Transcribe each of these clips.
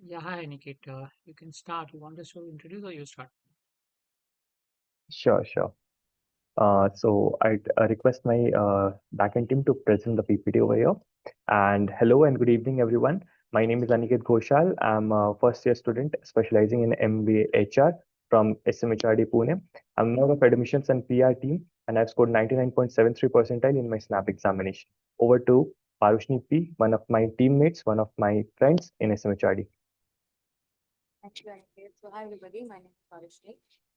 Yeah, hi, Aniket. You can start. You want us to introduce or you start? Sure, sure. So I'd request my backend team to present the PPT over here. And hello and good evening, everyone. My name is Aniket Ghoshal. I'm a first year student specializing in MBA HR from SCMHRD Pune. I'm member of admissions and PR team, and I've scored 99.73 percentile in my SNAP examination. Over to Parushni P, one of my teammates, one of my friends in SMHRD. Thank you, Aniket. So, hi everybody. My name is Parishni,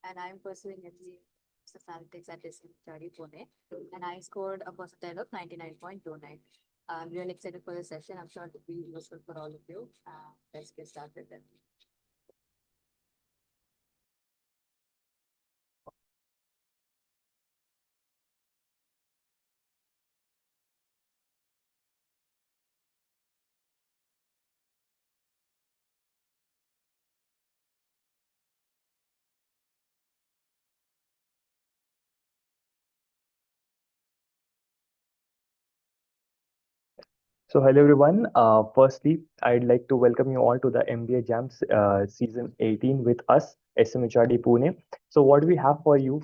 and I'm pursuing MBA Business Analytics at SCMHRD Pune, and I scored a percentile of 99.29. I'm really excited for this session. I'm sure it will be useful for all of you. Let's get started then. So hello everyone. Firstly, I'd like to welcome you all to the MBA Jam season 18 with us, SMHRD Pune. So what we have for you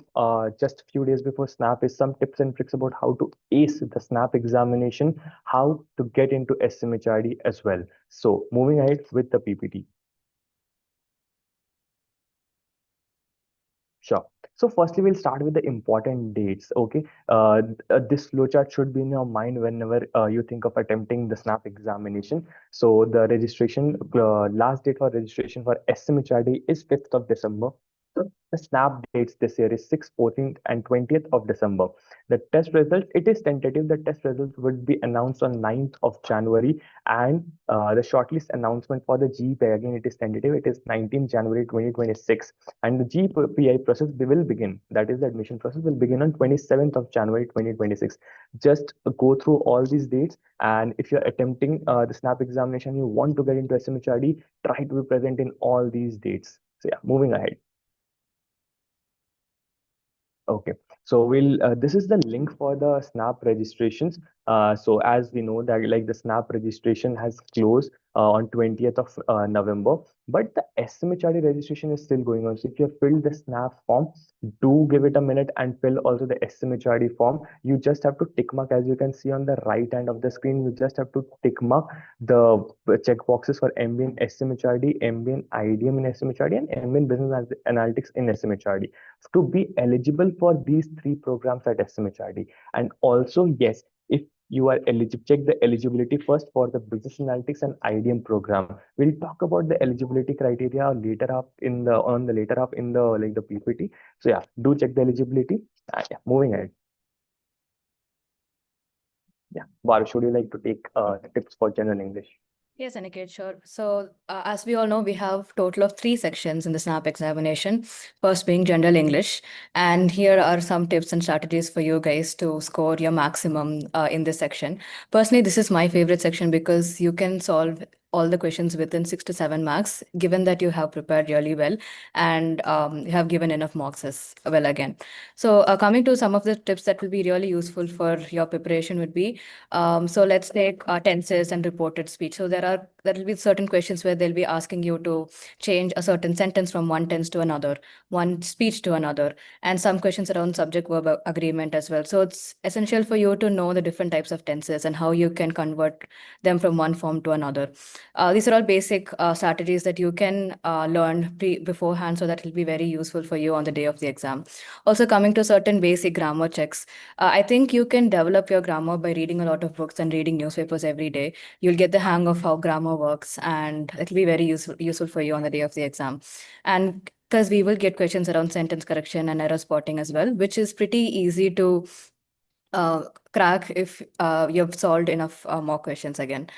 just a few days before SNAP is some tips and tricks about how to ace the SNAP examination, how to get into SMHRD as well. So moving ahead with the PPT. Sure. So firstly, we'll start with the important dates. Okay. This flowchart should be in your mind whenever you think of attempting the SNAP examination. So the registration, last date for registration for SMHRD is 5th of December. The SNAP dates this year is 6th, 14th, and 20th of December. The test result, it is tentative. The test result would be announced on 9th of January, and the shortlist announcement for the GEPI, again, it is tentative. It is 19th January 2026, and the GEPI process will begin. That is, the admission process will begin on 27th of January 2026. Just go through all these dates, and if you're attempting the SNAP examination, you want to get into SMHRD, try to be present in all these dates. So yeah, moving ahead. Okay, so this is the link for the SNAP registrations. So as we know that like the SNAP registration has closed on 20th of November, but the SMHRD registration is still going on. So if you have filled the SNAP form, do give it a minute and fill also the SMHRD form. You just have to tick mark, as you can see on the right hand of the screen. You just have to tick mark the check boxes for MBA in SMHRD, MBA in IDM in SMHRD, and MBA in Business Analytics in SMHRD to be eligible for these three programs at SMHRD. And also, yes, if you are eligible, check the eligibility first for the business analytics and IDM program. We'll talk about the eligibility criteria later up in the on the later up in the like the PPT. So yeah, do check the eligibility. Yeah, moving ahead. Yeah, Varu, should you like to take tips for general English? Yes, Aniket, sure. So, as we all know, we have total of 3 sections in the SNAP examination. First being general English, and here are some tips and strategies for you guys to score your maximum in this section. Personally, this is my favorite section because you can solve all the questions within 6 to 7 marks, given that you have prepared really well and you have given enough marks as well again. So, coming to some of the tips that will be really useful for your preparation would be so let's take tenses and reported speech. So there will be certain questions where they'll be asking you to change a certain sentence from one tense to another, one speech to another, and some questions around subject verb agreement as well. So it's essential for you to know the different types of tenses and how you can convert them from one form to another. These are all basic strategies that you can learn beforehand, so that will be very useful for you on the day of the exam. Also, coming to certain basic grammar checks, I think you can develop your grammar by reading a lot of books and reading newspapers every day. You'll get the hang of how grammar works, and it'll be very useful for you on the day of the exam. And because we will get questions around sentence correction and error spotting as well, which is pretty easy to uh, crack if you've solved enough more questions again.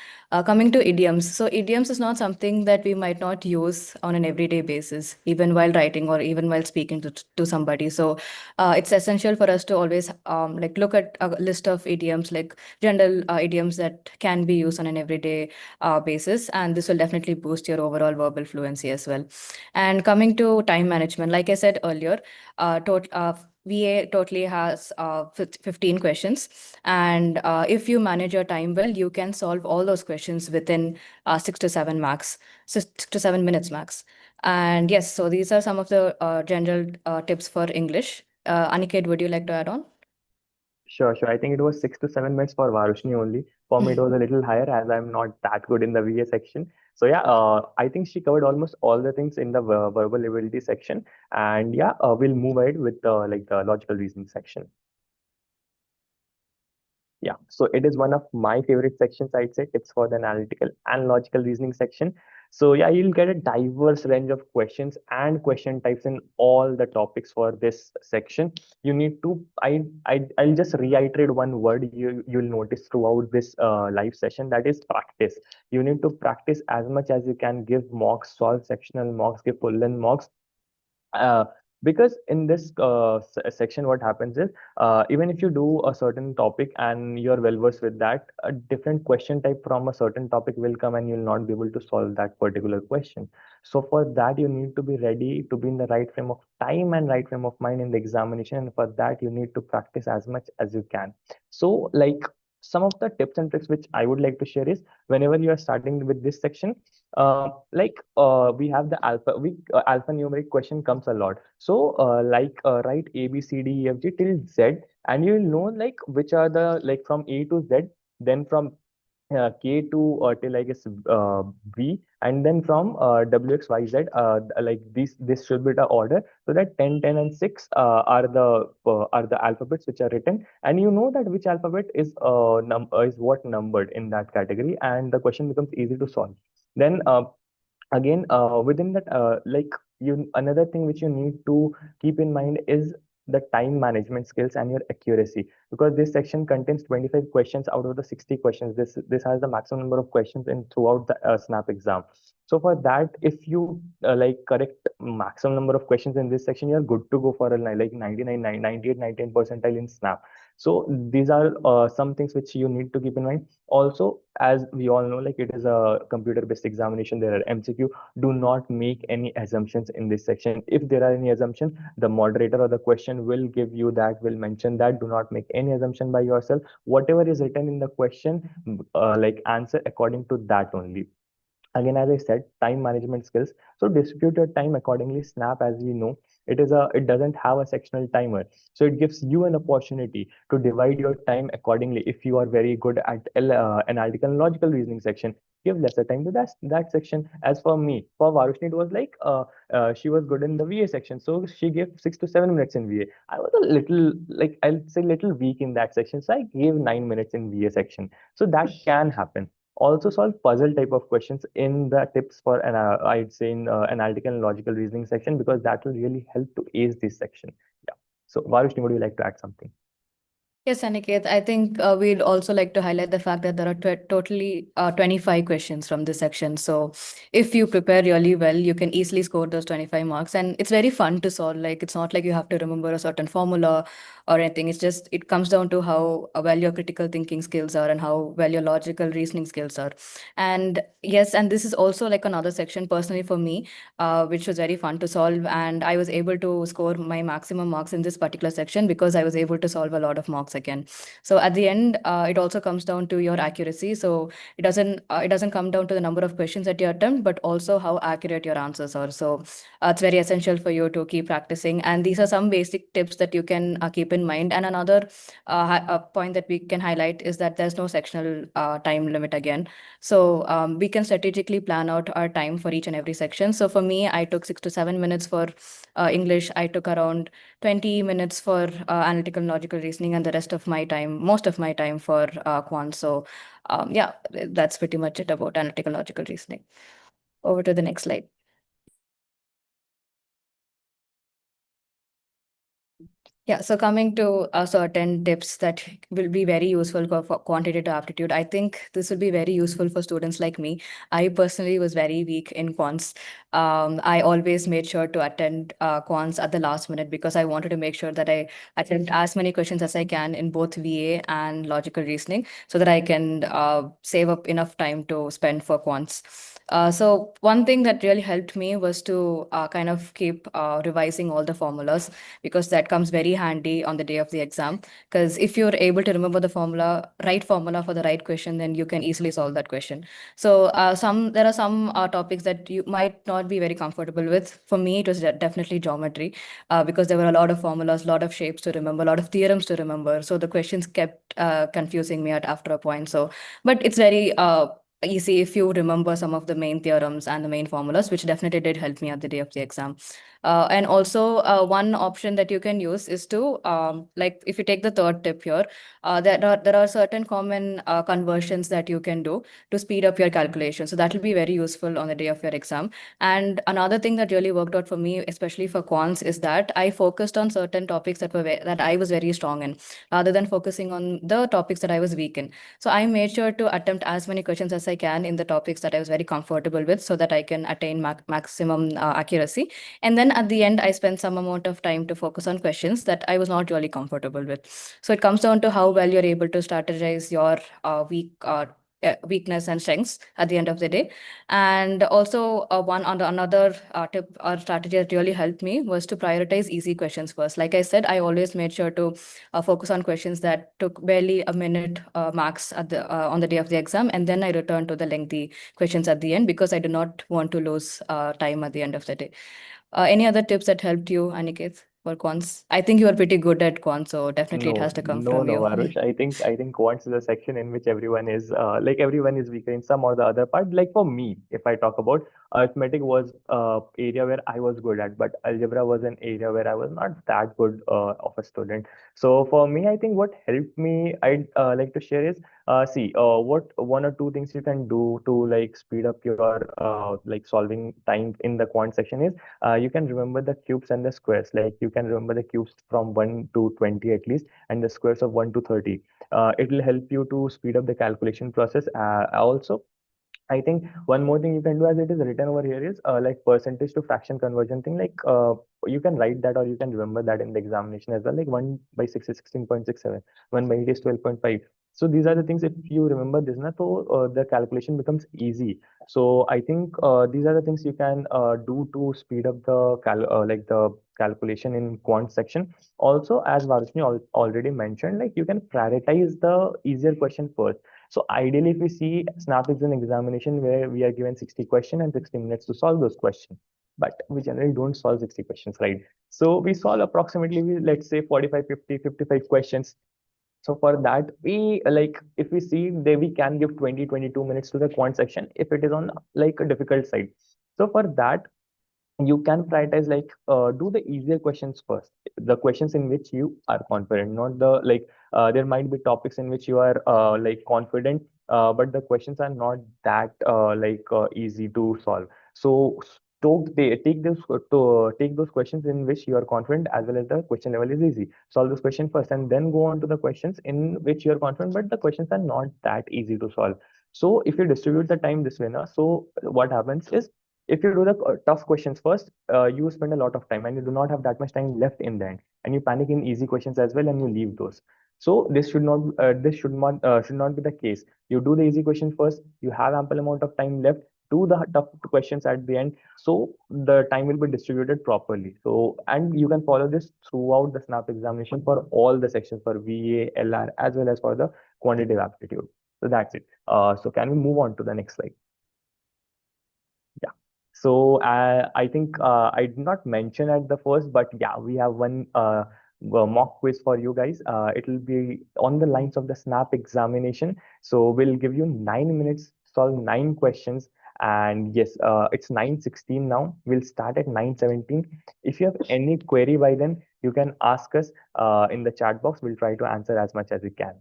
Coming to idioms. So idioms is not something that we might not use on an everyday basis, even while writing or even while speaking to somebody. So it's essential for us to always like look at a list of idioms, like general idioms that can be used on an everyday basis. And this will definitely boost your overall verbal fluency as well. And coming to time management, like I said earlier, VA totally has 15 questions. And if you manage your time well, you can solve all those questions within 6 to 7 max, 6 to 7 minutes max. And yes, so these are some of the general tips for English. Aniket, would you like to add on? Sure, sure. I think it was 6 to 7 minutes for Varushni only. For me, it was a little higher as I'm not that good in the VA section. So yeah, I think she covered almost all the things in the verbal ability section. And yeah, we'll move ahead with the logical reasoning section. Yeah, so it is one of my favorite sections, I'd say, tips for the analytical and logical reasoning section. So yeah, you'll get a diverse range of questions and question types in all the topics for this section. You need to, I'll just reiterate one word you'll notice throughout this live session, that is practice. You need to practice as much as you can, give mocks, solve sectional mocks, give full length mocks, uh, because in this section what happens is, even if you do a certain topic and you're well versed with that, a different question type from a certain topic will come and you'll not be able to solve that particular question. So for that you need to be ready to be in the right frame of time and right frame of mind in the examination, and for that you need to practice as much as you can. So like, some of the tips and tricks which I would like to share is, whenever you are starting with this section, we have the alphanumeric question comes a lot. So write A, B, C, D, E, F, G till Z, and you'll know like which are the, like, from A to Z, then from K to till I guess V, and then from W, X, Y, Z. Like this should be the order, so that 10, 10, and 6 are the alphabets which are written, and you know that which alphabet is is what numbered in that category, and the question becomes easy to solve. Then again, within that, you another thing which you need to keep in mind is the time management skills and your accuracy, because this section contains 25 questions out of the 60 questions. This has the maximum number of questions in throughout the snap exam. So for that, if you correct maximum number of questions in this section, you're good to go for a like 99 98 99 percentile in snap. So these are some things which you need to keep in mind. Also, as we all know, like, it is a computer based examination, there are MCQ. Do not make any assumptions in this section. If there are any assumption, the moderator or the question will give you that, will mention that. Do not make any assumption by yourself. Whatever is written in the question, answer according to that only. Again, as I said, time management skills. So distribute your time accordingly. Snap, as we know, it doesn't have a sectional timer, so it gives you an opportunity to divide your time accordingly. If you are very good at analytical and logical reasoning section, give lesser time to that section. As for me, for Varushni, it was like she was good in the VA section, so she gave 6 to 7 minutes in VA. I was a little, like, I'll say little weak in that section, so I gave 9 minutes in VA section. So that can happen. Also solve puzzle type of questions in the tips for an I'd say in analytical and logical reasoning section, because that will really help to ace this section. Yeah. So Varushni, would you like to add something? Yes, Aniket, I think we'd also like to highlight the fact that there are totally 25 questions from this section. So if you prepare really well, you can easily score those 25 marks. And it's very fun to solve. Like, it's not like you have to remember a certain formula or anything. It's just, it comes down to how well your critical thinking skills are and how well your logical reasoning skills are. And yes, and this is also like another section personally for me, which was very fun to solve. And I was able to score my maximum marks in this particular section because I was able to solve a lot of mocks again. So at the end, it also comes down to your accuracy. So it doesn't come down to the number of questions that you attempt, but also how accurate your answers are. So it's very essential for you to keep practicing. And these are some basic tips that you can keep in mind. And another point that we can highlight is that there's no sectional time limit again. So we can strategically plan out our time for each and every section. So for me, I took 6 to 7 minutes for English. I took around 20 minutes for analytical and logical reasoning, and the rest of my time, most of my time, for quant. So yeah, that's pretty much it about analytical and logical reasoning. Over to the next slide. Yeah, so coming to certain tips that will be very useful for quantitative aptitude, I think this will be very useful for students like me. I personally was very weak in quants. I always made sure to attend quants at the last minute because I wanted to make sure that I attend as many questions as I can in both VA and logical reasoning so that I can save up enough time to spend for quants. So one thing that really helped me was to kind of keep revising all the formulas, because that comes very handy on the day of the exam. Because if you're able to remember the right formula for the right question, then you can easily solve that question. So there are some topics that you might not be very comfortable with. For me, it was definitely geometry, because there were a lot of formulas, a lot of shapes to remember, a lot of theorems to remember. So the questions kept confusing me at after a point. So, but it's very easy if you remember some of the main theorems and the main formulas, which definitely did help me at the day of the exam. And also, one option that you can use is to, like, if you take the third tip here, there are certain common conversions that you can do to speed up your calculation. So that will be very useful on the day of your exam. And another thing that really worked out for me, especially for quants, is that I focused on certain topics that I was very strong in, rather than focusing on the topics that I was weak in. So I made sure to attempt as many questions as I can in the topics that I was very comfortable with, so that I can attain maximum accuracy. And then at the end, I spent some amount of time to focus on questions that I was not really comfortable with. So it comes down to how well you're able to strategize your weakness and strengths at the end of the day. And also, another tip or strategy that really helped me was to prioritize easy questions first. Like I said, I always made sure to focus on questions that took barely a minute max on the day of the exam, and then I returned to the lengthy questions at the end, because I do not want to lose time at the end of the day. Any other tips that helped you, Aniket, for quants? I think you are pretty good at quants, so definitely it has No, to come no, from no, you. Arush. I think quants is a section in which everyone is like everyone is weaker in some or the other part. Like for me, if I talk about arithmetic was area where I was good at, but algebra was an area where I was not that good of a student. So for me, I think what helped me, I'd like to share is see what one or two things you can do to like speed up your like solving time in the quant section is you can remember the cubes and the squares. Like you can remember the cubes from 1 to 20 at least, and the squares of 1 to 30. It will help you to speed up the calculation process. Also, I think one more thing you can do as it is written over here is like percentage to fraction conversion thing. Like you can write that or you can remember that in the examination as well. Like 1 by 6 is 16.67, 1 by 8 is 12.5. So these are the things if you remember this, na, so the calculation becomes easy. So I think these are the things you can do to speed up the like the calculation in quant section. Also, as Varshni already mentioned, like you can prioritize the easier question first. So ideally, if we see SNAP is an examination where we are given 60 questions and 60 minutes to solve those questions. But we generally don't solve 60 questions, right? So we solve approximately, let's say 45, 50, 55 questions. So for that, we like if we see there we can give 20, 22 minutes to the quant section if it is on like a difficult side. So for that, you can prioritize like do the easier questions first, the questions in which you are confident, not the like there might be topics in which you are like confident, but the questions are not that easy to solve. So take those questions in which you are confident as well as the question level is easy, solve this question first and then go on to the questions in which you are confident but the questions are not that easy to solve. So if you distribute the time this way now, so what happens is if you do the tough questions first, you spend a lot of time and you do not have that much time left in the end, and you panic in easy questions as well, and you leave those. So this should not be the case. You do the easy questions first. You have ample amount of time left. Do the tough questions at the end, so the time will be distributed properly. So and you can follow this throughout the SNAP examination for all the sections for VA, LR, as well as for the quantitative aptitude. So that's it. So can we move on to the next slide? Yeah. So I think I did not mention at the first, but yeah, we have one mock quiz for you guys. It will be on the lines of the SNAP examination. So we'll give you 9 minutes, solve 9 questions. And yes, it's 9:16 now. We'll start at 9:17. If you have any query by then, you can ask us in the chat box. We'll try to answer as much as we can.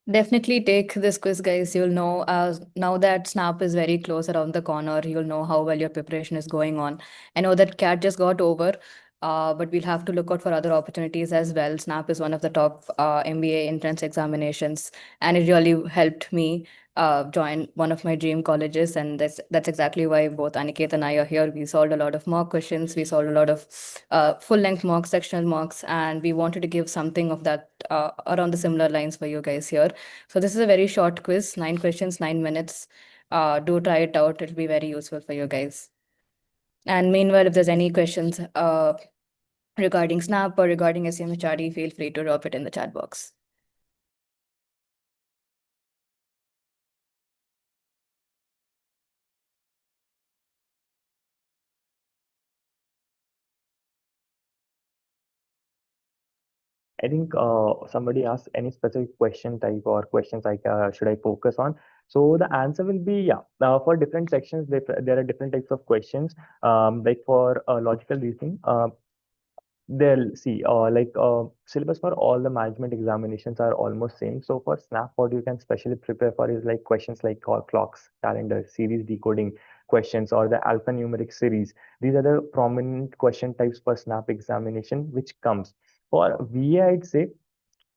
Definitely take this quiz, guys. You'll know now that SNAP is very close around the corner, you'll know how well your preparation is going on. I know that CAT just got over, but we'll have to look out for other opportunities as well. SNAP is one of the top MBA entrance examinations, and it really helped me join one of my dream colleges. And that's exactly why both Aniket and I are here. We solved a lot of mock questions. We solved a lot of full-length mocks, sectional mocks, and we wanted to give something of that around the similar lines for you guys here. So this is a very short quiz, 9 questions, 9 minutes. do try it out. It'll be very useful for you guys. And meanwhile, if there's any questions regarding Snap or regarding SCMHRD, feel free to drop it in the chat box. I think somebody asked any specific question type or questions like should I focus on? So the answer will be yeah. For different sections, there are different types of questions. Like for logical reasoning, they'll see syllabus for all the management examinations are almost same. So for Snap, what you can specially prepare for is like questions like clocks, calendar, series decoding questions, or the alphanumeric series. These are the prominent question types for Snap examination, which comes. For VA, I'd say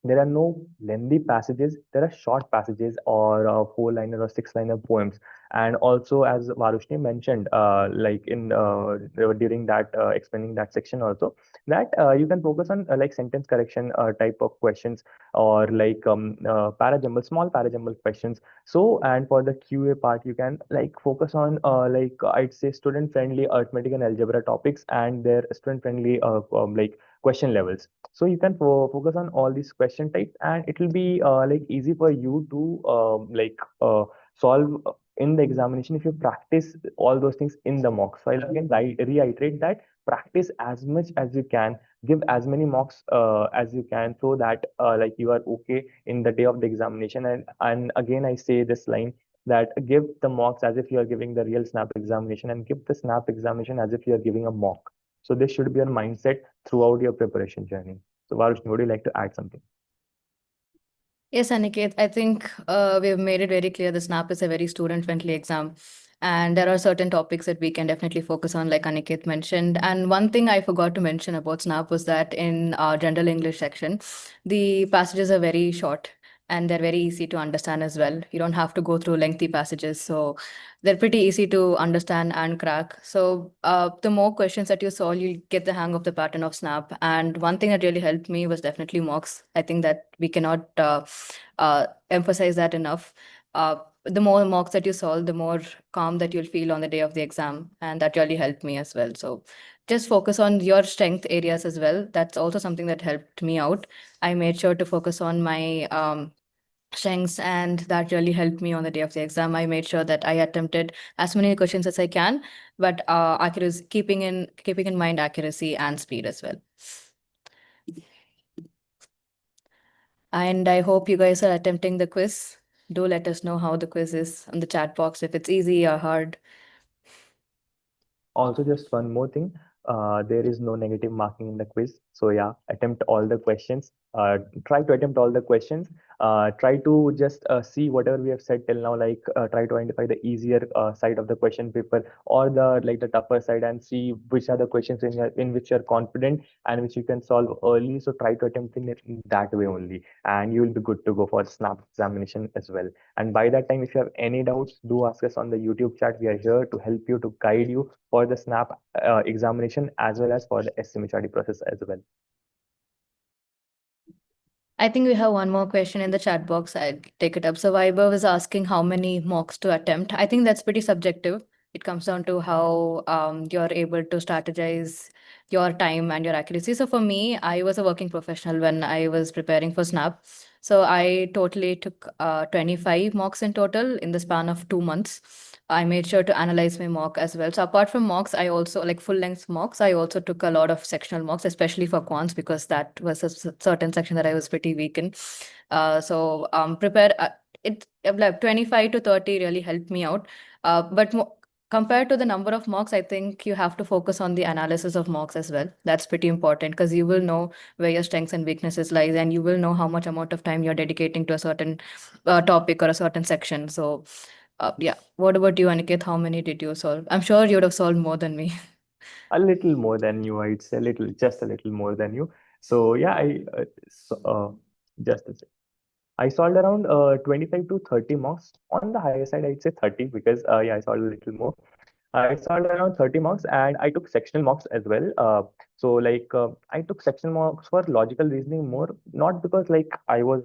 there are no lengthy passages. There are short passages or four-liner or six-liner poems. And also, as Varushni mentioned, like in during that explaining that section also, that you can focus on like sentence correction type of questions or like parajumble, small parajumble questions. So, and for the QA part, you can like focus on I'd say student-friendly arithmetic and algebra topics and their student-friendly like question levels. So you can focus on all these question types, and it will be like easy for you to solve in the examination if you practice all those things in the mock. So I'll again reiterate that practice as much as you can, give as many mocks as you can, so that like you are okay in the day of the examination. And again, I say this line that give the mocks as if you are giving the real snap examination, and give the snap examination as if you are giving a mock. So this should be your mindset throughout your preparation journey. So Varushni, would you like to add something? Yes, Aniket, I think we have made it very clear the SNAP is a very student-friendly exam. And there are certain topics that we can definitely focus on, like Aniket mentioned. And one thing I forgot to mention about SNAP was that in our general English section, the passages are very short and they're very easy to understand as well. You don't have to go through lengthy passages. So they're pretty easy to understand and crack. So the more questions that you solve, you get the hang of the pattern of SNAP. And one thing that really helped me was definitely mocks. I think that we cannot emphasize that enough. The more mocks that you solve, the more calm that you'll feel on the day of the exam. And that really helped me as well. So just focus on your strength areas as well. That's also something that helped me out. I made sure to focus on my strengths, and that really helped me on the day of the exam. I made sure that I attempted as many questions as I can, but accuracy, keeping in mind accuracy and speed as well. And I hope you guys are attempting the quiz. Do let us know how the quiz is on the chat box, if it's easy or hard. Also, just one more thing. There is no negative marking in the quiz. So yeah, attempt all the questions. Try to attempt all the questions. Try to just see whatever we have said till now. Like try to identify the easier side of the question paper or the tougher side, and see which are the questions in which you're confident and which you can solve early. So try to attempt in it that way only, and you will be good to go for SNAP examination as well. And by that time, if you have any doubts, do ask us on the YouTube chat. We are here to help you, to guide you for the SNAP examination as well as for the SCMHRD process as well. I think we have one more question in the chat box. I'll take it up. So Vaibhav was asking how many mocks to attempt. I think that's pretty subjective. It comes down to how you're able to strategize your time and your accuracy. So for me, I was a working professional when I was preparing for SNAP. So I totally took 25 mocks in total in the span of 2 months. I made sure to analyze my mock as well. So apart from mocks, I also like full length mocks. I also took a lot of sectional mocks, especially for quants, because that was a certain section that I was pretty weak in. So prepare it like 25 to 30 really helped me out. But compared to the number of mocks, I think you have to focus on the analysis of mocks as well. That's pretty important because you will know where your strengths and weaknesses lies, and you will know how much amount of time you're dedicating to a certain topic or a certain section. So yeah. What about you, Aniket? How many did you solve? I'm sure you would have solved more than me. A little more than you, I'd say, just a little more than you. So yeah, just a sec. I solved around 25 to 30 marks. On the higher side, I'd say 30 because yeah, I solved a little more. I solved around 30 marks, and I took sectional marks as well. I took sectional marks for logical reasoning more, not because like I was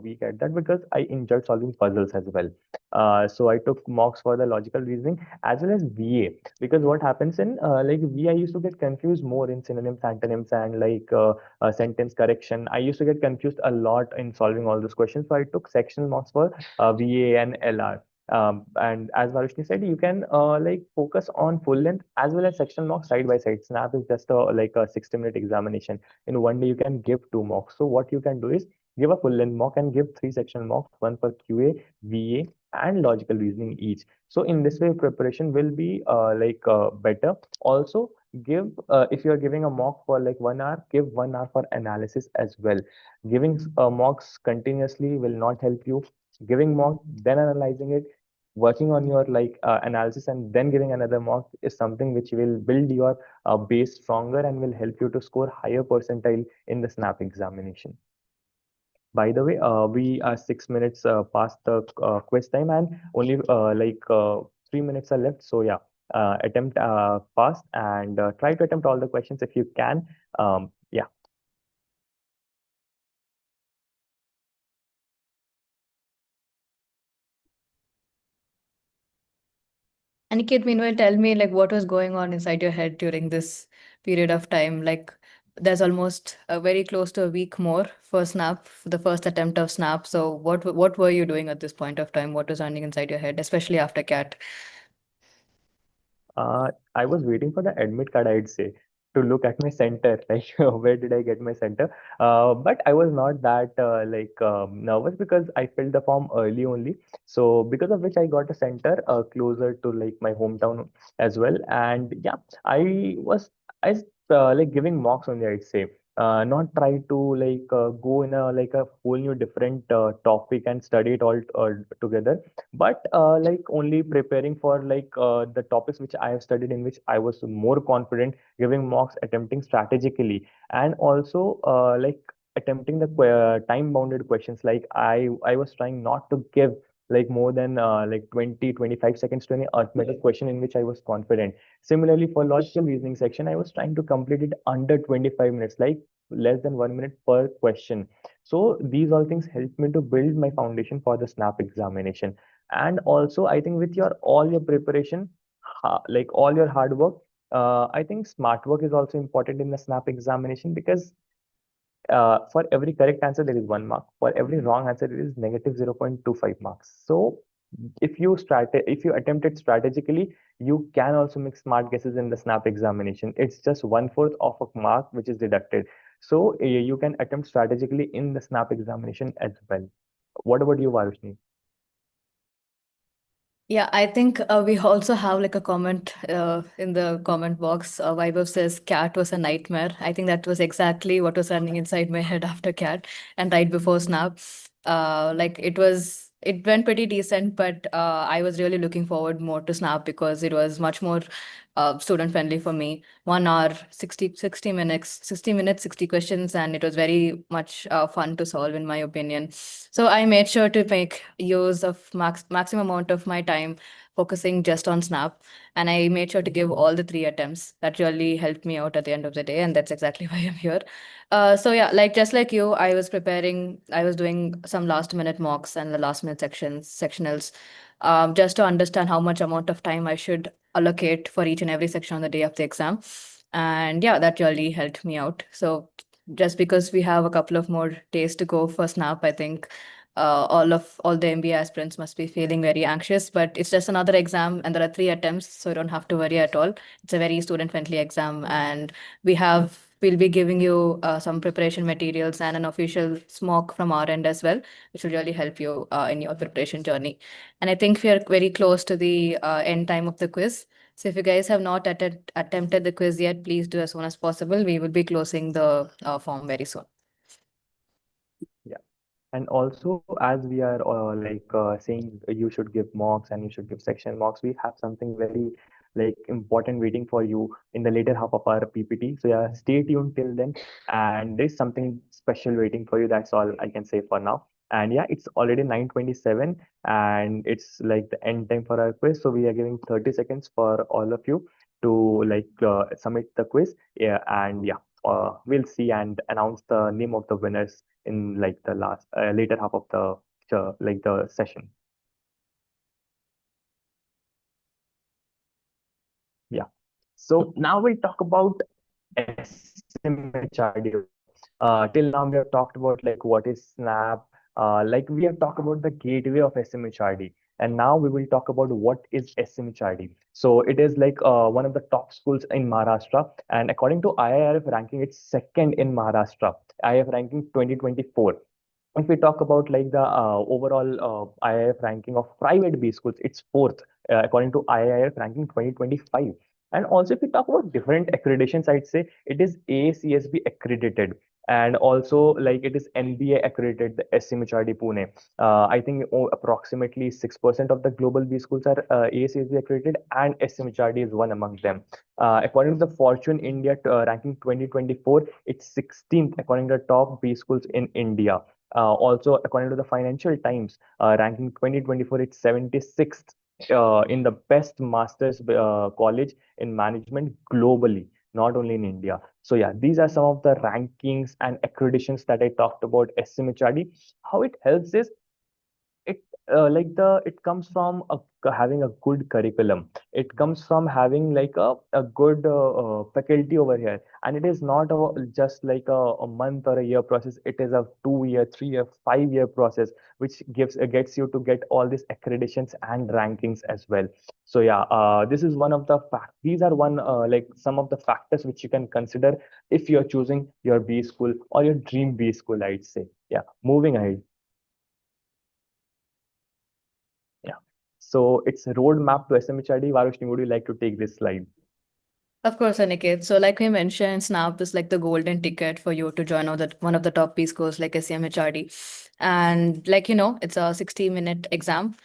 weak at that, because I enjoyed solving puzzles as well. So I took mocks for the logical reasoning as well as VA, because what happens in like VA, I used to get confused more in synonyms, antonyms, and sentence correction. I used to get confused a lot in solving all those questions. So I took sectional mocks for VA and LR. And as Varushni said, you can focus on full length as well as sectional mocks side by side. Snap is just a 60-minute examination. In one day, you can give two mocks. So what you can do is give a full length mock and give three sectional mocks, one for QA, VA, and logical reasoning each. So in this way, preparation will be better. Also, give if you are giving a mock for like 1 hour, give 1 hour for analysis as well. Giving mocks continuously will not help you. Giving mock, then analyzing it, working on your analysis, and then giving another mock is something which will build your base stronger and will help you to score higher percentile in the snap examination. By the way, we are 6 minutes past the quiz time, and only 3 minutes are left. So yeah, attempt fast and try to attempt all the questions if you can. Yeah. Aniket, meanwhile, tell me like what was going on inside your head during this period of time. Like there's almost very close to a week more for Snap, for the first attempt of Snap. So what were you doing at this point of time? What was running inside your head, especially after CAT? I was waiting for the admit card, I'd say, to look at my center, like where did I get my center? But I was not that nervous because I filled the form early only. So because of which I got a center closer to like my hometown as well. And yeah, I was I giving mocks only, I'd say. Not try to go in a whole new different topic and study it all together, but only preparing for the topics which I have studied, in which I was more confident, giving mocks, attempting strategically, and also attempting the time bounded questions. Like I was trying not to give like more than 20-25 seconds to any arithmetic question in which I was confident. Similarly, for logical reasoning section, I was trying to complete it under 25 minutes, like less than 1 minute per question. So these all things helped me to build my foundation for the snap examination. And also I think with your all your preparation, all your hard work, I think smart work is also important in the snap examination, because for every correct answer there is 1 mark, for every wrong answer it is negative 0.25 marks. So if you attempt it strategically, you can also make smart guesses in the snap examination. It's just 1/4 of a mark which is deducted. So you can attempt strategically in the snap examination as well. What about you, Varushni? Yeah, I think we also have like a comment in the comment box. Vaibhav says cat was a nightmare. I think that was exactly what was running inside my head after cat and right before Snap. Like it went pretty decent, but I was really looking forward more to Snap because it was much more student friendly for me. 1 hour, 60 minutes, 60 questions, and it was very much fun to solve, in my opinion. So I made sure to make use of maximum amount of my time focusing just on Snap, and I made sure to give all the three attempts. That really helped me out at the end of the day, and that's exactly why I'm here. So yeah, like just like you, I was preparing. I was doing some last minute mocks and the last minute sectionals, just to understand how much amount of time I should allocate for each and every section on the day of the exam. And yeah, that really helped me out. So just because we have a couple of more days to go for Snap, I think all the MBA aspirants must be feeling very anxious. But it's just another exam, and there are three attempts, so you don't have to worry at all. It's a very student-friendly exam, and we'll be giving you some preparation materials and an official smock from our end as well, which will really help you in your preparation journey. And I think we are very close to the end time of the quiz. So if you guys have not attempted the quiz yet, please do as soon as possible. We will be closing the form very soon. And also, as we are saying, you should give mocks and you should give section mocks, we have something very important waiting for you in the later half of our PPT. So yeah, stay tuned till then. And there's something special waiting for you. That's all I can say for now. And yeah, it's already 9:27 and it's like the end time for our quiz. So we are giving 30 seconds for all of you to submit the quiz. Yeah, and yeah, we'll see and announce the name of the winners in like the last later half of the the session. So now we'll talk about SMHRD. Till now we have talked about like what is Snap, like we have talked about the gateway of SMHRD, and now we will talk about what is SMHRD. So it is like one of the top schools in Maharashtra, and according to IIRF ranking, it's second in Maharashtra. IIF ranking 2024. If we talk about like the overall IIF ranking of private B schools, it's fourth according to IIF ranking 2025. And also, if we talk about different accreditations, I'd say it is ACSB accredited, and also like it is NBA accredited, the SMHRD Pune. I think approximately 6% of the global B schools are ACSB accredited, and SMHRD is one among them. According to the Fortune India ranking 2024, it's 16th according to the top B schools in India. Also, according to the Financial Times ranking 2024, it's 76th in the best master's college in management globally, not only in India. So yeah, these are some of the rankings and accreditations that I talked about SMHRD. How it helps is it it comes from having a good curriculum. It comes from having like a good faculty over here, and it is not just like a month or a year process. It is a 2 year, 3 year, 5 year process, which gets you to get all these accreditations and rankings as well. So yeah, this is one of the fact these are one like some of the factors which you can consider if you're choosing your B school or your dream B school, I'd say. Yeah, moving ahead. Yeah. So it's a roadmap to SMHRD. Varushni, would you like to take this slide? Of course, Aniket. So, like we mentioned, Snap is like the golden ticket for you to join one of the top P schools like SCMHRD. And like it's a 60-minute exam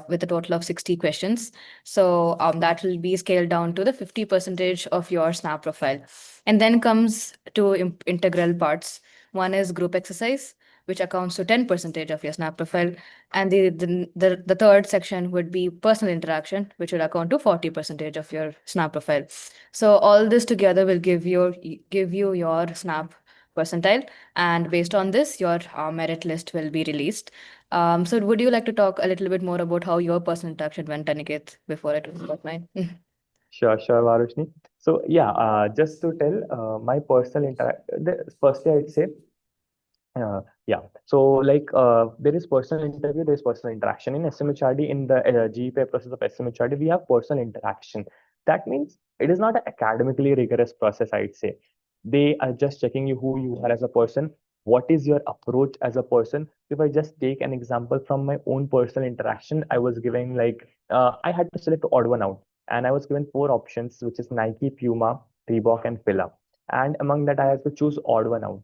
with a total of 60 questions. So that will be scaled down to the 50 percentage of your Snap profile. And then comes two integral parts. One is group exercise, which accounts to 10 percentage of your Snap profile. And the third section would be personal interaction, which will account to 40 percentage of your Snap profile. So all this together will give you your Snap percentile, and based on this, your merit list will be released. So would you like to talk a little bit more about how your personal interaction went, Aniket, before I talk about mine? Sure, Varushni. So yeah, just to tell my personal interact. Firstly, I'd say yeah. So like there is personal interview, there is personal interaction in SMHRD. In the GEPI process of SMHRD, we have personal interaction. That means it is not an academically rigorous process, I'd say. They are just checking you who you are as a person. What is your approach as a person? If I just take an example from my own personal interaction, I was given like I had to select odd one out, and I was given four options, which is Nike, Puma, Reebok, and Fila. And among that, I have to choose odd one out.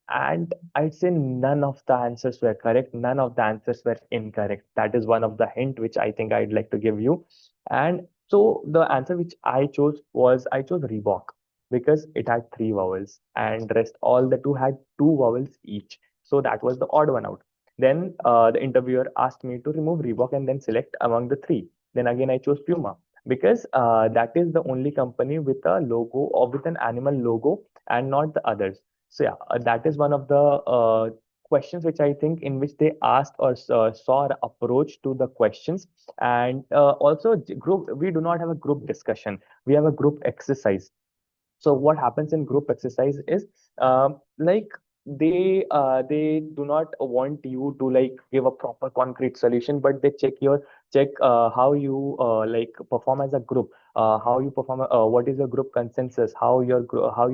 And I'd say none of the answers were correct. None of the answers were incorrect. That is one of the hint which I think I'd like to give you. And so the answer which I chose Reebok because it had three vowels, and rest all the two had two vowels each. So that was the odd one out. Then the interviewer asked me to remove Reebok and then select among the three. Then again I chose Puma because that is the only company with a logo or with an animal logo and not the others. So yeah, that is one of the questions which I think in which they asked or saw the approach to the questions. And also group, we do not have a group discussion. We have a group exercise. So what happens in group exercise is like they do not want you to like give a proper concrete solution, but they check how you like perform as a group, how you perform, what is your group consensus, how you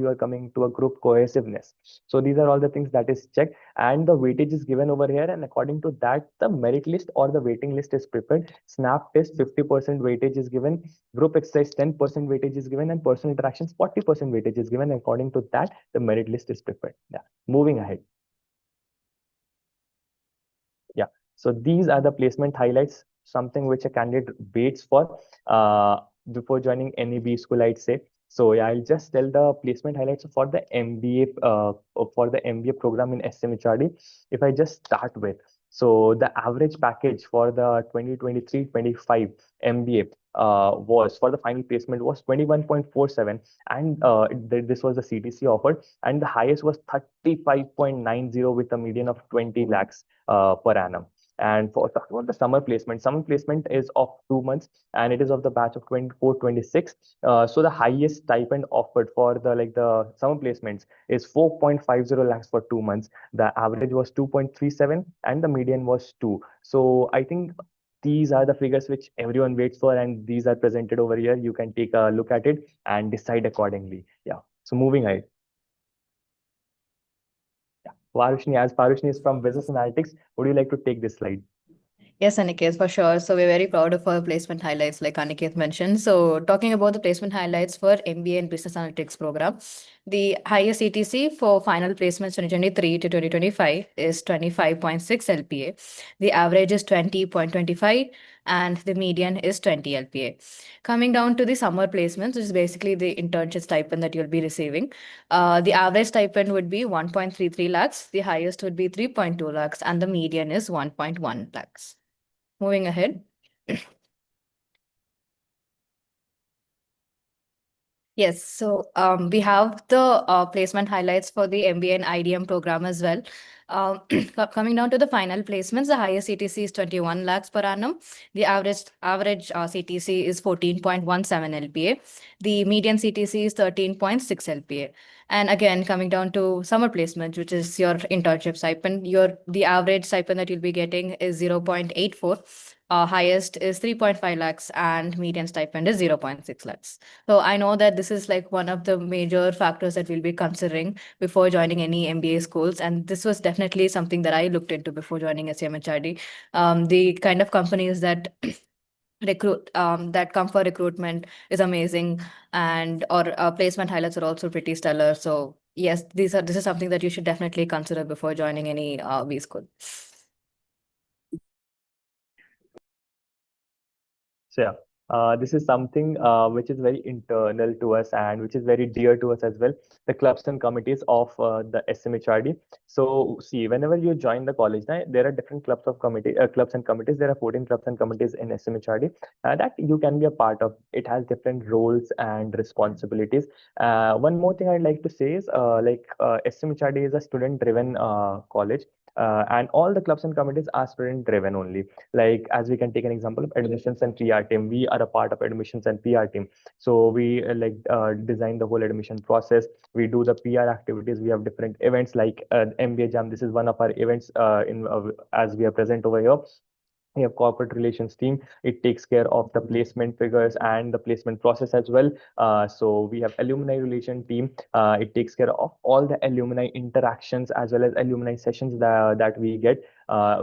are coming to a group cohesiveness. So these are all the things that is checked, and the weightage is given over here, and according to that the merit list or the waiting list is prepared. Snap test 50% weightage is given, group exercise 10% weightage is given, and personal interactions 40% weightage is given. According to that, the merit list is prepared. Yeah. Moving ahead. Yeah. So these are the placement highlights, something which a candidate waits for before joining any B school, I'd say. So yeah, I'll just tell the placement highlights for the MBA program in SMHRD. If I just start with, so the average package for the 2023-25 MBA was for the final placement was 21.47, and this was the CTC offered, and the highest was 35.90 with a median of 20 lakhs per annum. And for talking about the summer placement is of 2 months, and it is of the batch of 24-26. So the highest stipend offered for the summer placements is 4.50 lakhs for 2 months. The average was 2.37 and the median was 2. So I think these are the figures which everyone waits for, and these are presented over here. You can take a look at it and decide accordingly. Yeah. So moving ahead. Yeah. Varushni, as Varushni is from Business Analytics, would you like to take this slide? Yes, Aniket, for sure. So we're very proud of our placement highlights, like Aniket mentioned. So talking about the placement highlights for MBA and Business Analytics program, the highest ETC for final placements 2023 to 2025 is 25.6 LPA. The average is 20.25 and the median is 20 LPA. Coming down to the summer placements, which is basically the internship stipend that you'll be receiving. The average stipend would be 1.33 lakhs, the highest would be 3.2 lakhs, and the median is 1.1 lakhs. Moving ahead. Yes, so we have the placement highlights for the MBA and IDM program as well. Coming down to the final placements, the highest CTC is 21 lakhs per annum. The average CTC is 14.17 LPA. The median CTC is 13.6 LPA. And again, coming down to summer placement, which is your internship stipend, the average stipend that you'll be getting is 0.84. Highest is 3.5 lakhs and median stipend is 0.6 lakhs. So I know that this is like one of the major factors that we'll be considering before joining any MBA schools. And this was definitely something that I looked into before joining SCMHRD. The kind of companies that that come for recruitment is amazing, and or placement highlights are also pretty stellar. So yes, this is something that you should definitely consider before joining any V school. So yeah, this is something which is very internal to us and which is very dear to us as well. The clubs and committees of the SMHRD. So see, whenever you join the college, now, there are different clubs and committees. There are 14 clubs and committees in SMHRD that you can be a part of. It has different roles and responsibilities. One more thing I'd like to say is SMHRD is a student-driven college. And all the clubs and committees are student driven only. Like as we can take an example of admissions and PR team, we are a part of admissions and PR team. So we design the whole admission process. We do the PR activities. We have different events like MBA Jam. This is one of our events as we are present over here. We have corporate relations team. It takes care of the placement figures and the placement process as well. So we have alumni relation team. It takes care of all the alumni interactions as well as alumni sessions that we get.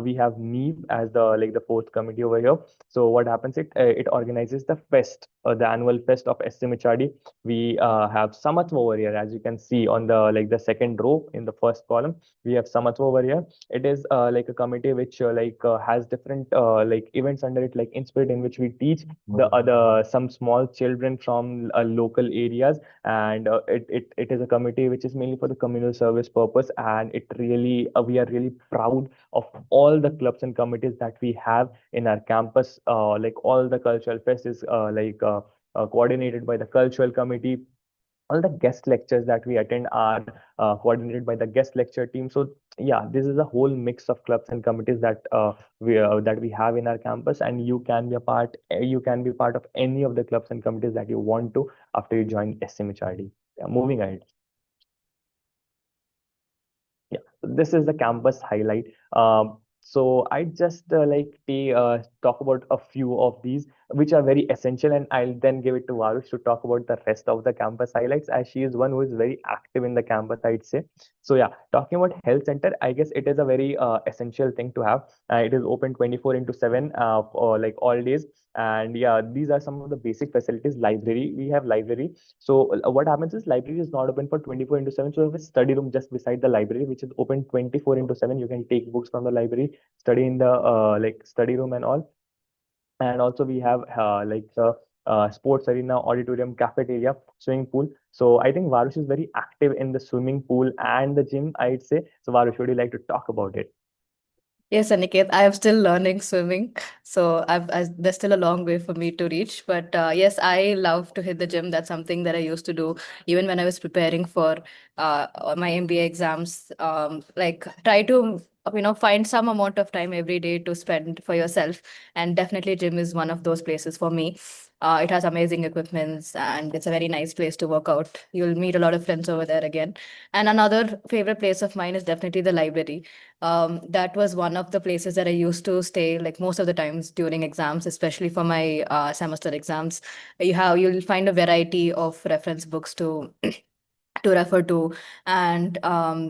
We have NEEB as the fourth committee over here. So what happens, it organizes the fest, the annual fest of SMHRD. We have Samatva over here, as you can see on the second row in the first column. We have Samatva over here. It is like a committee which has different events under it, like in spirit, in which we teach the other some small children from local areas, and it is a committee which is mainly for the communal service purpose. And it really we are really proud of all the clubs and committees that we have in our campus. Like all the cultural fest is coordinated by the cultural committee. All the guest lectures that we attend are coordinated by the guest lecture team. So yeah, this is a whole mix of clubs and committees that we have in our campus, and you can be a part. You can be part of any of the clubs and committees that you want to after you join SMHRD. Yeah, moving ahead. Yeah, this is the campus highlight. So I just talk about a few of these which are very essential, and I'll then give it to Varush to talk about the rest of the campus highlights, as she is one who is very active in the campus, I'd say. So yeah, talking about health center, I guess it is a very essential thing to have. It is open 24 into 7 or like all days. And yeah, these are some of the basic facilities. Library, we have library. So what happens is library is not open for 24 into 7. So we have a study room just beside the library, which is open 24 into 7. You can take books from the library, study in the study room and all. And also we have the sports arena, auditorium, cafeteria, swimming pool. So I think Varush is very active in the swimming pool and the gym, I'd say. So Varush, would you like to talk about it? Yes, Aniket, I am still learning swimming, so there's still a long way for me to reach. But yes, I love to hit the gym. That's something that I used to do even when I was preparing for my MBA exams. Like try to find some amount of time every day to spend for yourself. And definitely gym is one of those places for me. It has amazing equipments and it's a very nice place to work out. You'll meet a lot of friends over there again. And another favorite place of mine is definitely the library. That was one of the places that I used to stay like most of the times during exams, especially for my semester exams. You'll find a variety of reference books to refer to, and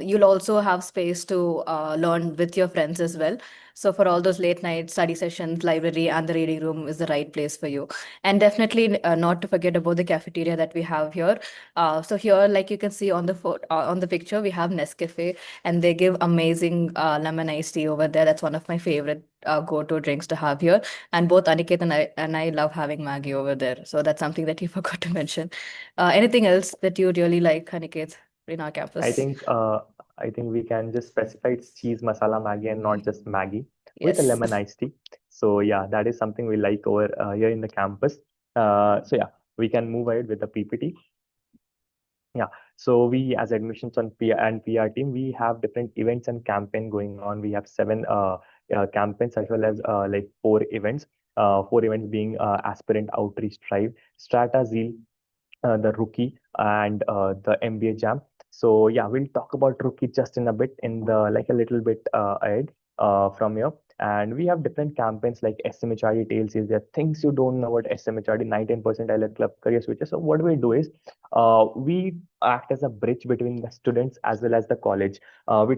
you'll also have space to learn with your friends as well. So for all those late night study sessions, library and the reading room is the right place for you. And definitely not to forget about the cafeteria that we have here. So here, like you can see on on the picture, we have Nescafe, and they give amazing lemon iced tea over there. That's one of my favorite go-to drinks to have here. And both Aniket and I love having Maggie over there. So that's something that you forgot to mention. Anything else that you really like, Aniket, in our I campus? think uh, I think we can just specify it's cheese masala Maggie and not just Maggie with a Yes. lemon iced tea. So yeah, that is something we like over here in the campus. So yeah, we can move ahead with the PPT. Yeah, so we as admissions on PR and PR team, we have different events and campaign going on. We have seven campaigns as well as like four events being aspirant outreach drive, strata zeal, the rookie and the MBA Jam. So yeah, we'll talk about rookie just in a bit in the like a little bit ahead from here. And we have different campaigns like SCMHRD Tales is there. Things you don't know about SCMHRD, 19% percentile club career switches. So what we do is we act as a bridge between the students as well as the college. We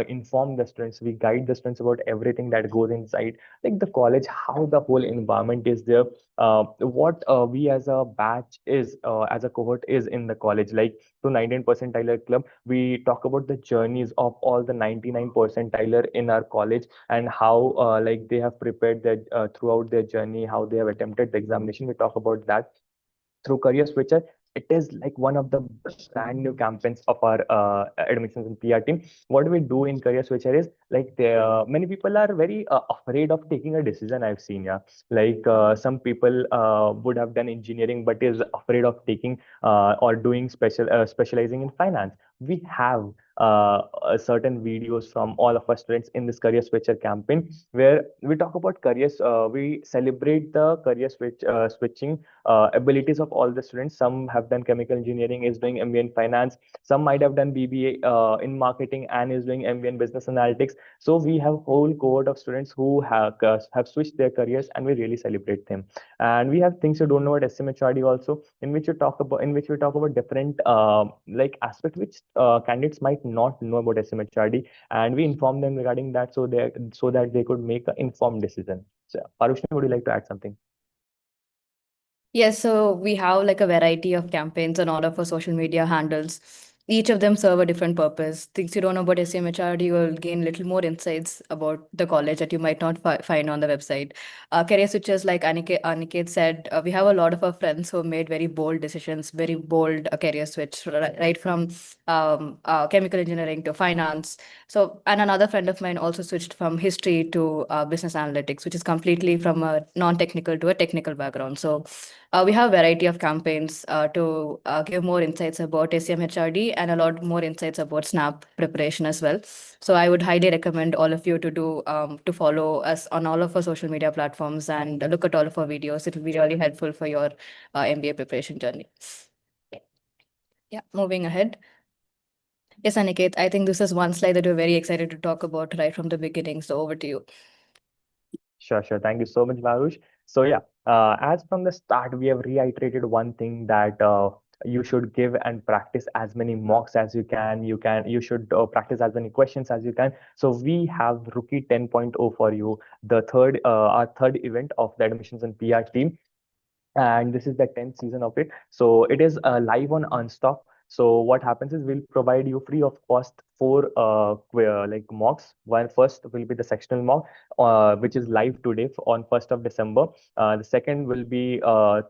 inform the students, we guide the students about everything that goes inside like the college, how the whole environment is there, what we as a batch is as a cohort is in the college, like to 19 percentiler club we talk about the journeys of all the 99 percentiler in our college and how like they have prepared their throughout their journey, how they have attempted the examination. We talk about that through career switcher. It is like one of the brand new campaigns of our admissions and PR team. What we do in career switcher is like many people are very afraid of taking a decision. I've seen, yeah, like some people would have done engineering but is afraid of taking or doing specializing in finance. We have certain videos from all of our students in this career switcher campaign where we talk about careers. We celebrate the switching abilities of all the students. Some have done chemical engineering, is doing MBA in finance. Some might have done BBA in marketing and is doing MBA in business analytics. So we have whole cohort of students who have switched their careers, and we really celebrate them. And we have things you don't know at SMHRD also, in which we talk about different like aspect which candidates might not know about SMHRD, and we inform them regarding that so that they could make an informed decision. So, Parushni, would you like to add something? Yes, so we have like a variety of campaigns on all of our social media handles. Each of them serve a different purpose. Things you don't know about SCMHRD, you will gain little more insights about the college that you might not find on the website. Career switches, like Aniket said, we have a lot of our friends who have made very bold decisions, very bold career switch, right from chemical engineering to finance. So, and another friend of mine also switched from history to business analytics, which is completely from a non-technical to a technical background. So, we have a variety of campaigns to give more insights about SCMHRD and a lot more insights about SNAP preparation as well. So I would highly recommend all of you to follow us on all of our social media platforms and look at all of our videos. It will be really helpful for your MBA preparation journey. Yeah, moving ahead. Yes, Aniket, I think this is one slide that we're very excited to talk about right from the beginning. So over to you. Sure, sure. Thank you so much, Varush. So yeah, as from the start, we have reiterated one thing that you should give and practice as many mocks as you can. You should practice as many questions as you can. So we have Rookie 10.0 for you, our third event of the admissions and PR team, and this is the 10th season of it. So it is live on Unstock. So what happens is we'll provide you free of cost four like mocks. One first will be the sectional mock, which is live today on 1st of December. The second will be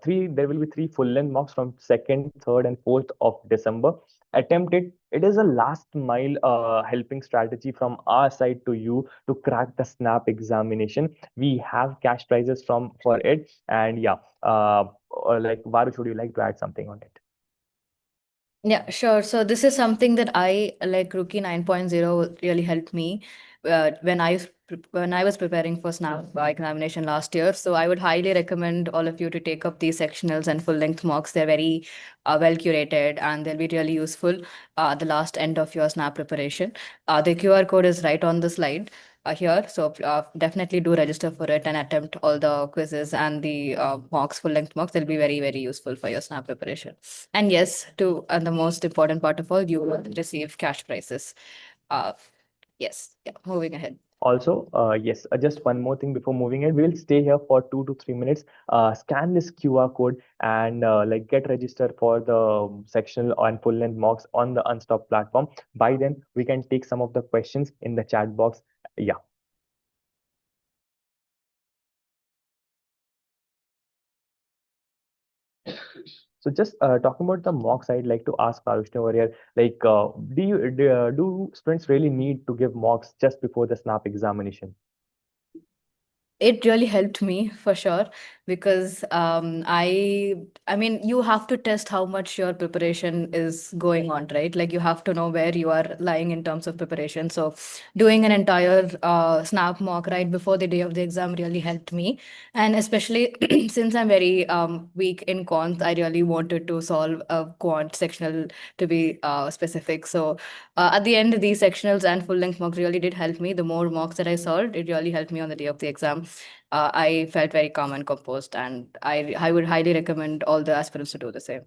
three. There will be three full length mocks from 2nd, 3rd, and 4th of December. Attempt it. It is a last mile helping strategy from our side to you to crack the SNAP examination. We have cash prizes from for it, and yeah, like Varush, would you like to add something on it? Yeah, sure. So this is something that I like Rookie 9.0 really helped me when when I was preparing for SNAP examination last year. So I would highly recommend all of you to take up these sectionals and full length mocks. They're very well curated and they'll be really useful the last end of your SNAP preparation. The QR code is right on the slide here. So definitely do register for it and attempt all the quizzes and the mocks, full length mocks. They'll be very, very useful for your SNAP preparation. And yes, and the most important part of all, you will receive cash prizes. Uh, yes, yeah, moving ahead. Also, yes, just one more thing before moving in. We'll stay here for 2 to 3 minutes. Scan this QR code and like get registered for the sectional and full length mocks on the Unstop platform. By then, we can take some of the questions in the chat box. Yeah. So just talking about the mocks, I'd like to ask Parushni over here, like, do students really need to give mocks just before the SNAP examination? It really helped me for sure because I mean you have to test how much your preparation is going on, right? Like you have to know where you are lying in terms of preparation. So doing an entire snap mock right before the day of the exam really helped me, and especially since I'm very weak in quant, I really wanted to solve a quant sectional to be specific. So at the end, these sectionals and full length mocks really did help me. The more mocks that I solved, it really helped me on the day of the exam. I felt very calm and composed, and I would highly recommend all the aspirants to do the same.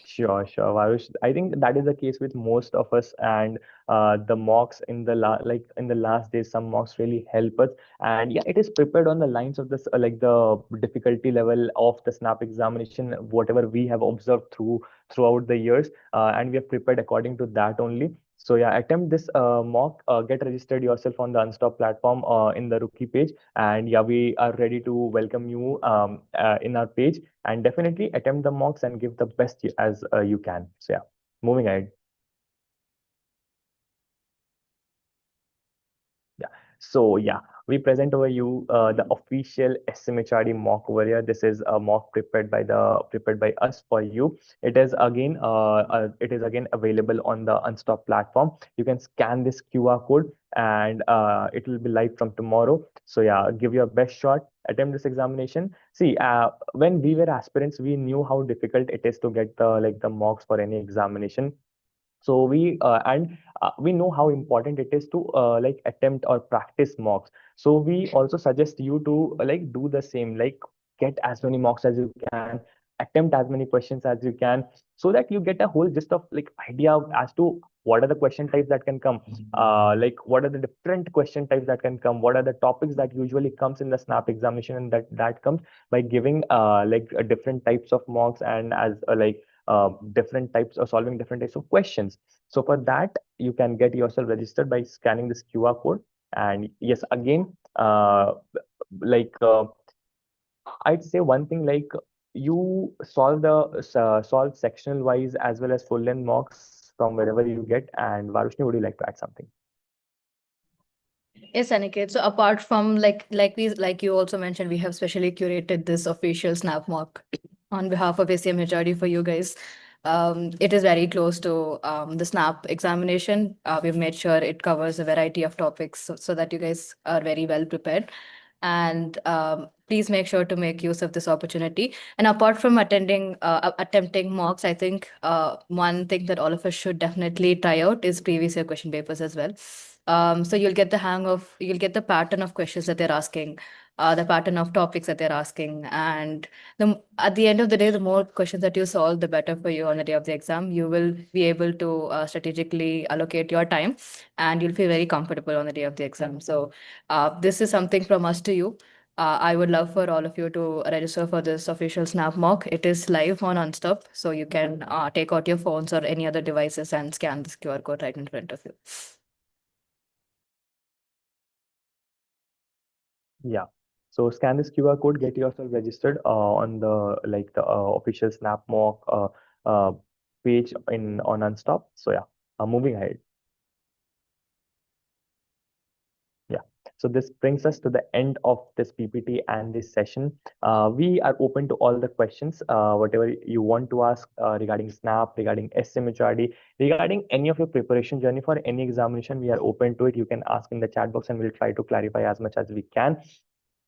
Sure, sure, Varush. I think that is the case with most of us, and the mocks in the like in the last days, some mocks really help us. And yeah, it is prepared on the lines of this, like the difficulty level of the SNAP examination, whatever we have observed throughout the years, and we have prepared according to that only. So yeah, attempt this mock, get registered yourself on the Unstop platform in the rookie page, and yeah, we are ready to welcome you in our page, and definitely attempt the mocks and give the best as you can. So yeah, moving ahead. Yeah. So yeah, we present over you the official SCMHRD mock over here. This is a mock prepared by us for you. It is again available on the Unstop platform. You can scan this QR code and it will be live from tomorrow. So yeah, give your best shot. Attempt this examination. See, when we were aspirants, we knew how difficult it is to get the mocks for any examination. So we know how important it is to like attempt or practice mocks. So we also suggest you to like do the same, like get as many mocks as you can, attempt as many questions as you can, so that you get a whole gist of like idea as to what are the question types that can come, like what are the different question types that can come, what are the topics that usually comes in the SNAP examination, and that comes by giving different types of mocks, and as different types of solving different types of questions. So for that, you can get yourself registered by scanning this QR code. And yes, again, like I'd say one thing, like you solve sectional wise as well as full length mocks from wherever you get. And Varushni, would you like to add something? Yes, Aniket. So apart from like you also mentioned, we have specially curated this official Snap mock on behalf of SCMHRD for you guys. It is very close to the SNAP examination. We've made sure it covers a variety of topics so that you guys are very well prepared. And please make sure to make use of this opportunity. And apart from attempting mocks, I think one thing that all of us should definitely try out is previous year question papers as well. So you'll get the pattern of questions that they're asking, the pattern of topics that they're asking, and at the end of the day, the more questions that you solve, the better for you on the day of the exam. You will be able to strategically allocate your time, and you'll feel very comfortable on the day of the exam. So this is something from us to you. I would love for all of you to register for this official Snap mock. It is live on Unstop, so you can take out your phones or any other devices and scan this QR code right in front of you. Yeah. So scan this QR code, get yourself registered on the official Snap mock uh, page in on Unstop. So yeah, moving ahead. Yeah. So this brings us to the end of this PPT and this session. We are open to all the questions, whatever you want to ask regarding SNAP, regarding SCMHRD, regarding any of your preparation journey for any examination. We are open to it. You can ask in the chat box and we'll try to clarify as much as we can.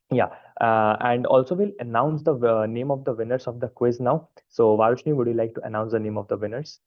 Yeah, and also we'll announce the name of the winners of the quiz now. So Varushni, would you like to announce the name of the winners?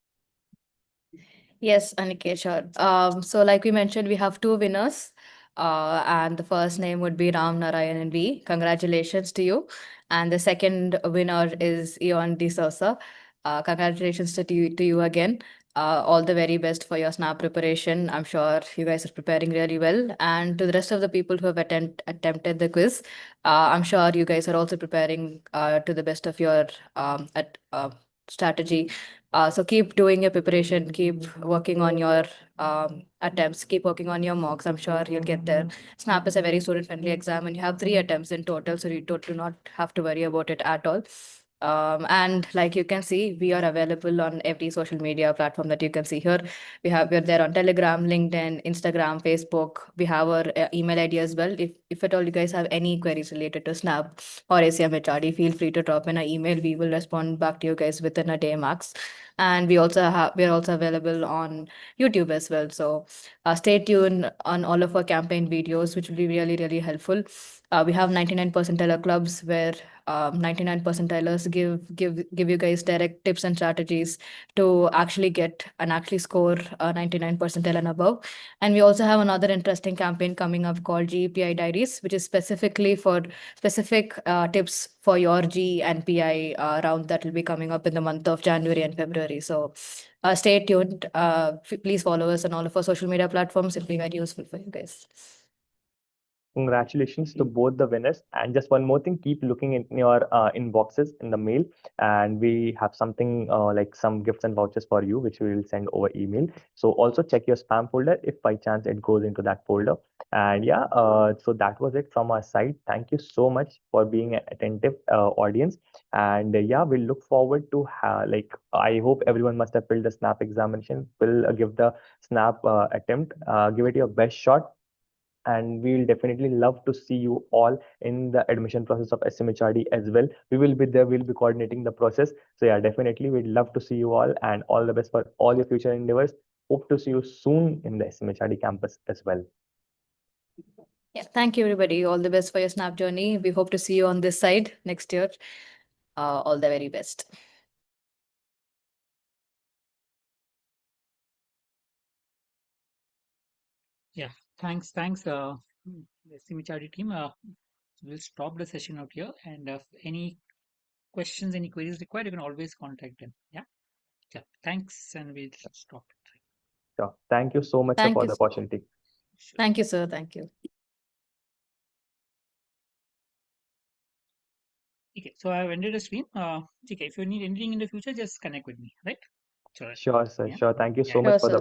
Yes, Aniket, sure. So like we mentioned, we have two winners. And the first name would be Ram Narayan V. Congratulations to you. And the second winner is Ion De Sosa. Congratulations to you again. All the very best for your SNAP preparation. I'm sure you guys are preparing really well. And to the rest of the people who have attempted the quiz, I'm sure you guys are also preparing to the best of your strategy. So keep doing your preparation, keep working on your attempts, keep working on your mocks. I'm sure you'll get there. SNAP is a very student-friendly exam, and you have 3 attempts in total, so you do not have to worry about it at all. And like you can see, we are available on every social media platform that you can see here. We're there on Telegram, LinkedIn, Instagram, Facebook. We have our email ID as well. If at all you guys have any queries related to SNAP or SCMHRD, feel free to drop in an email. We will respond back to you guys within a day max. And we're also available on YouTube as well. So stay tuned on all of our campaign videos, which will be really, really helpful. We have 99 percentile clubs where 99 percentilers give you guys direct tips and strategies to actually get and actually score 99 percentile and above. And we also have another interesting campaign coming up called GEPI Diaries, which is specifically for specific tips for your G and PI round that will be coming up in the month of January and February. So stay tuned. Please follow us on all of our social media platforms. It'll be very useful for you guys. Congratulations to both the winners. And just one more thing, keep looking in your inboxes in the mail, and we have something like some gifts and vouchers for you, which we will send over email. So also check your spam folder if by chance it goes into that folder. And yeah, so that was it from our side. Thank you so much for being an attentive audience. And yeah, we look forward to I hope everyone must have filled the SNAP examination. Will give the SNAP attempt. Give it your best shot, and we will definitely love to see you all in the admission process of SCMHRD as well. We will be there, we'll be coordinating the process. So yeah, definitely we'd love to see you all, and all the best for all your future endeavors. Hope to see you soon in the SCMHRD campus as well. Yeah, thank you everybody. All the best for your SNAP journey. We hope to see you on this side next year. All the very best. Yeah, thanks. The SCMHRD team. We'll stop the session out here. And if any questions, any queries required, you can always contact them. Yeah. Thanks, and we'll stop it. So thank you so much sir, Thank for you. the opportunity. Sure. Thank you, sir. Thank you. Okay, so I've ended the stream. Okay, if you need anything in the future, just connect with me, right? Sure, sir. Yeah. Sure. Thank you Yeah. so much Sure, for the sir.